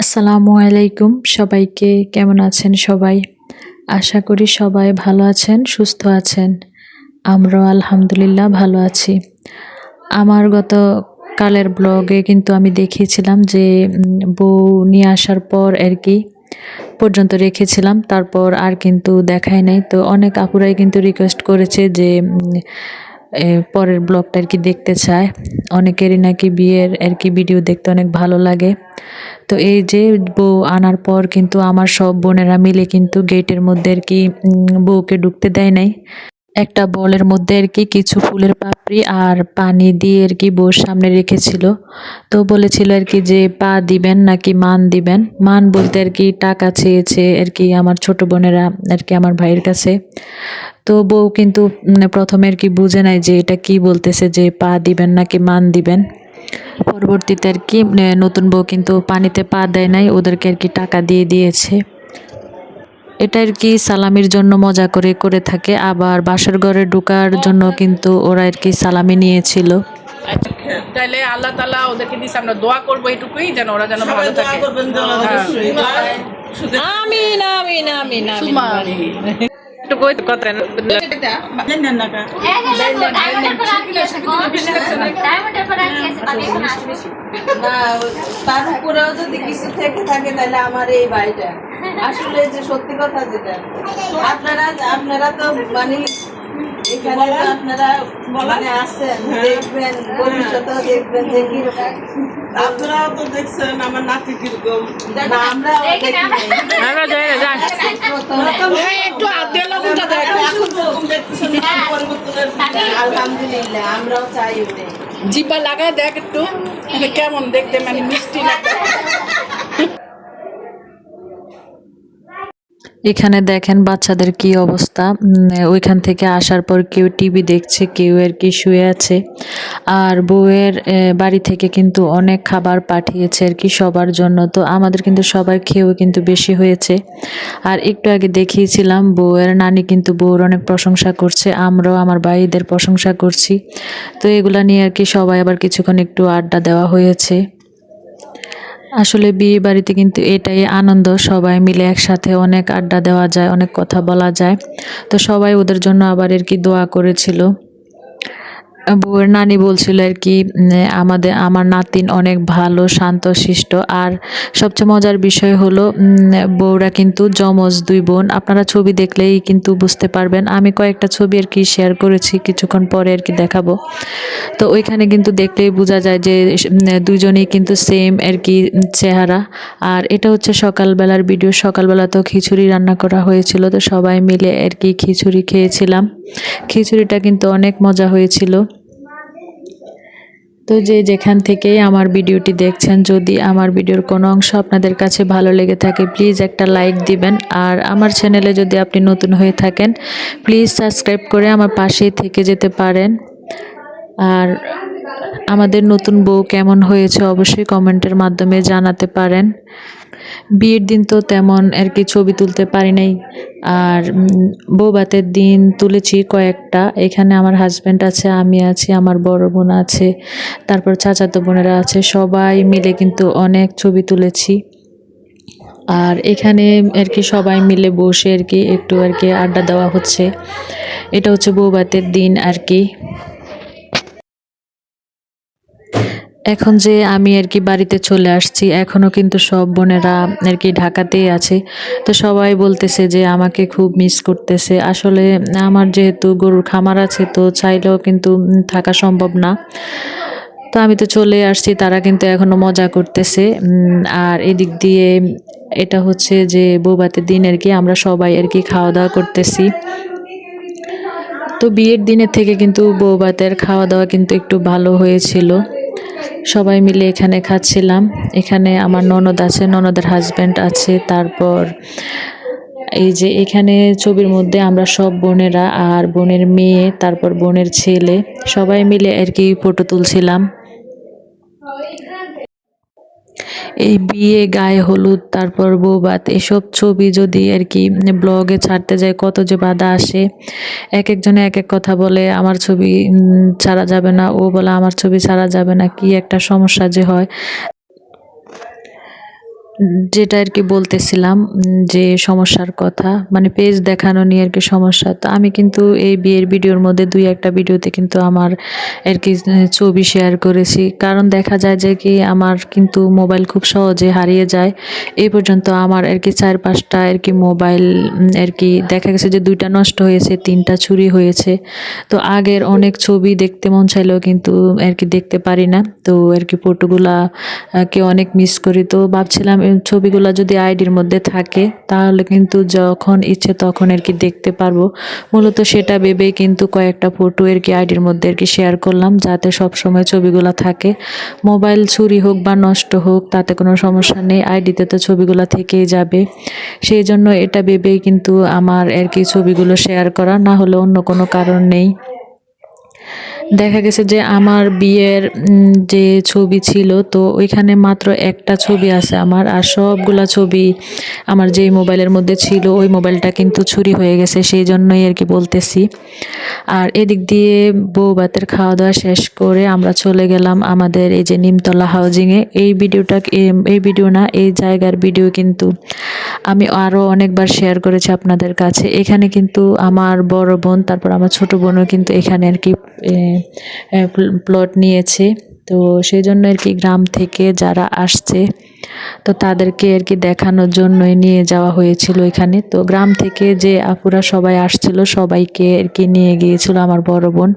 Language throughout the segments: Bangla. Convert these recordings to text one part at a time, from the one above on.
আসসালামু আলাইকুম সবাইকে কেমন আছেন সবাই? আশা করি সবাই ভালো আছেন, সুস্থ আছেন। আমরাও আলহামদুলিল্লাহ ভালো আছি। আমার গতকালের ব্লগে কিন্তু আমি দেখিয়েছিলাম যে বউ নিয়ে আসার পর আরকি পর্যন্ত রেখেছিলাম। তারপর আর কিন্তু দেখাই নাই। তো অনেক আপুরাই কিন্তু রিকোয়েস্ট করেছে যে পরের ব্লগটা আরকি দেখতে চায়। অনেকেরই নাকি বিয়ের আরকি ভিডিও দেখতে অনেক ভালো লাগে। তো এই যে বউ আনার পর কিন্তু আমার সব বোনেরা মিলে কিন্তু গেটের মধ্যে আরকি বউকে ঢুকতে দেয় নাই। একটা বলের মধ্যে আরকি কিছু ফুলের পাপড়ি আর পানি দিয়ে আরকি বউর সামনে রেখেছিল। তো বলেছিল আরকি যে পা দিবেন নাকি মান দিবেন। মান বলতে আরকি টাকা চেয়েছে আরকি আমার ছোট বোনেরা আরকি আমার ভাইয়ের কাছে। তো বউ কিন্তু প্রথমে আরকি বুঝে নাই যে এটা কি বলতেছে যে পা দিবেন নাকি মান দিবেন। পরবর্তীতে আরকি নতুন বউ কিন্তু পানিতে পা দেয় নাই, ওদেরকে আরকি টাকা দিয়ে দিয়েছে। এটা আরকি সালামির জন্য মজা করে করে থাকে। আবার বাসর ঘরে ঢোকার জন্য কিন্তু ওরা আরকি সালামি নিয়েছিল। তাইলে আল্লাহ তাআলা ওদেরকে দিছে, আমরা দোয়া করবো এটুকুই যেন ওরা যেন ভালো থাকে। আমিন আমিন আমিন আমিন। এটুকুই কথা তার উপরেও যদি কিছু থেকে থাকে তাহলে আমার এই বাড়িটা আসলে যে সত্যি কথা যেটা আপনারা তো মানে এখানে তো আপনারা মানে আছেন, দেখবেন ভবিষ্যতেও দেখবেন যে কিরকম। আপনারাও তো দেখছেন আমার নাতি কিরকম। আমরা একটু আদ্যা লাগুনটা দেখ। আলহামদুলিল্লাহ আমরাও চাই ওটাই। জিব্বা লাগায় দেখ একটু কেমন দেখতে, মানে মিষ্টি লাগে। এখানে দেখেন বাচ্চাদের কি অবস্থা। ওইখান থেকে আসার পর কেউ টিভি দেখছে, কেউ আর কি শুয়ে আছে। আর বউয়ের বাড়ি থেকে কিন্তু অনেক খাবার পাঠিয়েছে আর কি সবার জন্য। তো আমাদের কিন্তু সবার খেয়েও কিন্তু বেশি হয়েছে। আর একটু আগে দেখিয়েছিলাম বউয়ের নানি কিন্তু বউর অনেক প্রশংসা করছে, আমরাও আমার ভাইদের প্রশংসা করছি। তো এগুলা নিয়ে আর কি সবাই আবার কিছুক্ষণ একটু আড্ডা দেওয়া হয়েছে। আসলে বিয়ে বাড়িতে কিন্তু এটাই আনন্দ, সবাই মিলে একসাথে অনেক আড্ডা দেওয়া যায়, অনেক কথা বলা যায়। তো সবাই ওদের জন্য আবার আর কি দোয়া করেছিল। বউয়ের নানি বলছিল আর কি আমার নাতিন অনেক ভালো, শান্তশিষ্ট। আর সবচেয়ে মজার বিষয় হলো বউরা কিন্তু যমজ দুই বোন। আপনারা ছবি দেখলেই কিন্তু বুঝতে পারবেন। আমি কয়েকটা ছবি আর কি শেয়ার করেছি, কিছুক্ষণ পরে আর কি দেখাবো। তো ওইখানে কিন্তু দেখলেই বোঝা যায় যে দুজনেই কিন্তু সেম আর কি চেহারা। আর এটা হচ্ছে সকালবেলার ভিডিও। সকালবেলা তো খিচুড়ি রান্না করা হয়েছিল, তো সবাই মিলে আর কি খিচুড়ি খেয়েছিলাম। খিচুড়িটা কিন্তু অনেক মজা হয়েছিল। তো যে যেখান থেকেই আমার ভিডিওটি দেখছেন, যদি আমার ভিডিওর কোনো অংশ আপনাদের কাছে ভালো লেগে থাকে প্লিজ একটা লাইক দিবেন। আর আমার চ্যানেলে যদি আপনি নতুন হয়ে থাকেন প্লিজ সাবস্ক্রাইব করে আমার পাশেই থেকে যেতে পারেন। আর আমাদের নতুন বউ কেমন হয়েছে অবশ্যই কমেন্টের মাধ্যমে জানাতে পারেন। বিয়ের দিন তো তেমন আর কি ছবি তুলতে পারি নাই। আর বউভাতের দিন তুলেছি কয়েকটা। এখানে আমার হাজব্যান্ড আছে, আমি আছি, আমার বড় বোন আছে, তারপর চাচাতো বোনেরা আছে, সবাই মিলে কিন্তু অনেক ছবি তুলেছি। আর এখানে আর কি সবাই মিলে বসে আর কি একটু আর কি আড্ডা দেওয়া হচ্ছে। এটা হচ্ছে বউভাতের দিন আর কি। এখন যে আমি আর কি বাড়িতে চলে আসছি, এখনো কিন্তু সব বোনেরা আর কি ঢাকাতেই আছে। তো সবাই বলতেছে যে আমাকে খুব মিস করতেছে। আসলে আমার যেহেতু গরুর খামার আছে, তো চাইলেও কিন্তু থাকা সম্ভব না। তো আমি তো চলে আসছি, তারা কিন্তু এখনো মজা করতেছে। আর এদিক দিয়ে এটা হচ্ছে যে বউভাতের দিন আর কি আমরা সবাই আর কি খাওয়া দাওয়া করতেছি। তো বিয়ের দিনের থেকে কিন্তু বউভাতের খাওয়া দাওয়া কিন্তু একটু ভালো হয়েছিল। সবাই মিলে এখানে খাচ্ছিলাম। এখানে আমার ননদ আছে, ননদের হাজব্যান্ড আছে, তারপর এই যে এখানে ছবির মধ্যে আমরা সব বোনেরা আর বোনের মেয়ে, তারপর বোনের ছেলে সবাই মিলে আর কি ফটো তুলছিলাম। এই বিয়ে, গায়ে হলুদ, তারপর বউভাত এসব ছবি যদি আর কি ব্লগে ছাড়তে যায় কত যে বাধা আসে। এক একজনে এক এক কথা বলে, আমার ছবি ছাড়া যাবে না, ও বলে আমার ছবি ছাড়া যাবে না, কি একটা সমস্যা যে হয়। যেটা আর কি বলতেছিলাম যে সমস্যার কথা মানে পেজ দেখানো নিয়ে আর কি সমস্যা। তো আমি কিন্তু এই বিয়ের ভিডিওর মধ্যে 2-1টা ভিডিওতে কিন্তু আমার আর কি ছবি শেয়ার করেছি, কারণ দেখা যায় যে কি আমার কিন্তু মোবাইল খুব সহজে হারিয়ে যায়। এই পর্যন্ত আমার আর কি 4-5টা আর কি মোবাইল আর কি দেখা গেছে যে 2টা নষ্ট হয়েছে, 3টা চুরি হয়েছে। তো আগের অনেক ছবি দেখতে মন চাইলেও কিন্তু আর কি দেখতে পারি না। তো আর কি ফটোগুলা কে অনেক মিস করি। তো ভাবছিলাম এই ছবিগুলা যদি আইডির মধ্যে থাকে তাহলে কিন্তু যখন ইচ্ছে তখন আর কি দেখতে পারবো। মূলত সেটা ভেবেই কিন্তু কয়েকটা ফটো আর কি আইডির মধ্যে আর কি শেয়ার করলাম, যাতে সব সময় ছবিগুলা থাকে। মোবাইল চুরি হোক বা নষ্ট হোক তাতে কোনো সমস্যা নেই, আইডিতে তো ছবিগুলা থেকেই যাবে। সেই জন্য এটা ভেবেই কিন্তু আমার আর কি ছবিগুলো শেয়ার করা, না হলে অন্য কোনো কারণ নেই। দেখা গেছে যে আমার বিয়ের যে ছবি ছিল তো ওইখানে মাত্র একটা ছবি আছে আমার, আর সবগুলা ছবি আমার যেই মোবাইলের মধ্যে ছিল ওই মোবাইলটা কিন্তু চুরি হয়ে গেছে, সেই জন্যই আর কি বলতেছি। আর এদিক দিয়ে বউ ভাতের খাওয়া দাওয়া শেষ করে আমরা চলে গেলাম আমাদের এই যে নিমতলা হাউজিংয়ে। এই ভিডিও না, এই জায়গার ভিডিও কিন্তু আমি আরও অনেকবার শেয়ার করেছি আপনাদের কাছে। এখানে কিন্তু আমার বড় বোন তারপর আমার ছোট বোনও কিন্তু এখানে আর কি প্লট নিয়েছে। তো সেই জন্য আর কি গ্রাম থেকে যারা আসছে তো তাদেরকে আর কি দেখানোর জন্যই নিয়ে যাওয়া হয়েছিল এখানে। তো গ্রাম থেকে যে আপুরা সবাই আসছিল সবাইকে আর কি নিয়ে গিয়েছিল আমার বড় বোন।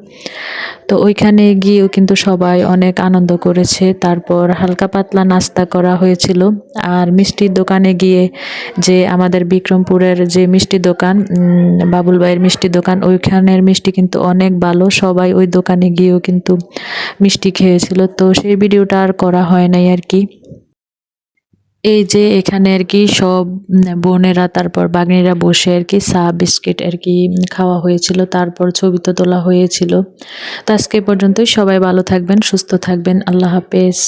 তো ওইখানে গিয়েও কিন্তু সবাই অনেক আনন্দ করেছে। তারপর হালকা পাতলা নাস্তা করা হয়েছিল। আর মিষ্টির দোকানে গিয়ে যে আমাদের বিক্রমপুরের যে মিষ্টি দোকান বাবুল ভাইয়ের মিষ্টি দোকান, ওইখানের মিষ্টি কিন্তু অনেক ভালো। সবাই ওই দোকানে গিয়েও কিন্তু মিষ্টি খেয়েছিল। তো সেই ভিডিওটা আর করা হয় নাই আর কি। এই যে এখানে আর কি সব বোনেরা তারপর বাগনিরা বসে আর কি চা বিস্কিট আর কি খাওয়া হয়েছিল, তারপর ছবি তো তোলা হয়েছিল। তো আজকে এ পর্যন্তই, সবাই ভালো থাকবেন, সুস্থ থাকবেন, আল্লাহ হাফেজ।